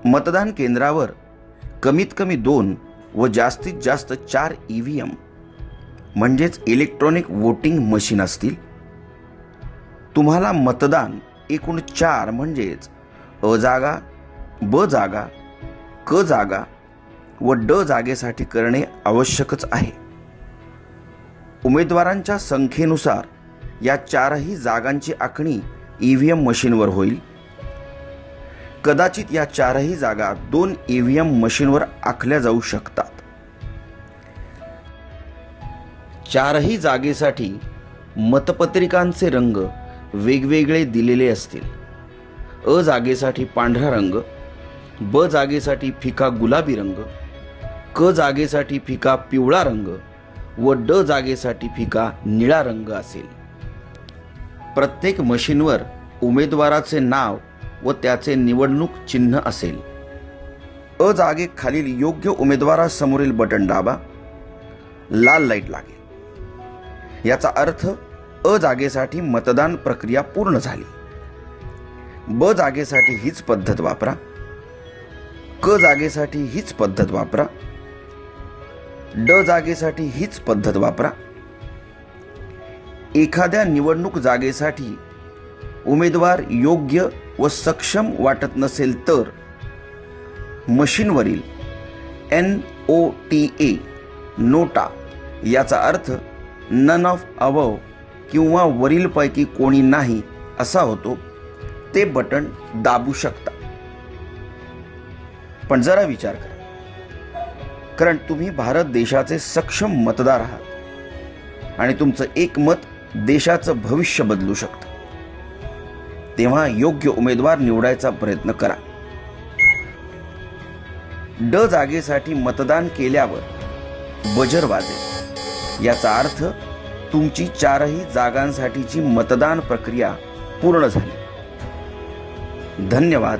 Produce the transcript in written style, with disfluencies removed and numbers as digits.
मतदान केंद्रावर कमीत कमी 2 व जास्तीत जास्त 4 EVM म्हणजेच इलेक्ट्रॉनिक वोटिंग मशीन असतील। तुम्हाला मतदान एकूण 4 म्हणजेच अ जागा, ब जागा, क जागा व ड जागेसाठी करणे आवश्यकच आहे। उमेदवारांच्या संख्येनुसार या 4ही जागांची आखणी EVM मशीनवर होईल। कदाचित या 4ही जागा 2 EVM मशीनवर आखल्या जाऊ शकतात। 4ही जागेसाठी मतपत्रिकांचे रंग वेगवेगळे दिलेले असतील। अ जागेसाठी पांढरा रंग, ब जागेसाठी फिका गुलाबी रंग, क जागेसाठी फिका पिवळा रंग व ड जागेसाठी फिका निळा रंग असेल। प्रत्येक मशीनवर उमेदवाराचे नाव व त्याचे निवडणूक चिन्ह असेल। अ जागेखालील योग्य उमेदवारासमोरील बटन दाबा, लाल लाईट लागेल। याचा अर्थ अ जागेसाठी मतदान प्रक्रिया पूर्ण झाली। ब जागेसाठी हीच पद्धत वापरा, क जागेसाठी हीच पद्धत वापरा, ड जागेसाठी हीच पद्धत वापरा। एखाद्या निवडणूक जागेसाठी उमेदवार योग्य व सक्षम वाटत नसेल तर मशीनवरील NOTA नोटा याचा अर्थ नन ऑफ अबव किंवा वरीलपैकी कोणी नाही असा होतो, ते बटन दाबू शकता। पण जरा विचार करा, कारण तुम्ही भारत देशाचे सक्षम मतदार आहात आणि तुमचं एक मत देशाचं भविष्य बदलू शकतं। तेव्हा योग्य उमेदवार निवडायचा प्रयत्न करा। ड जागेसाठी मतदान केल्यावर बजर वाजेल। याचा अर्थ तुमची 4ही जागांसाठीची मतदान प्रक्रिया पूर्ण झाली। धन्यवाद।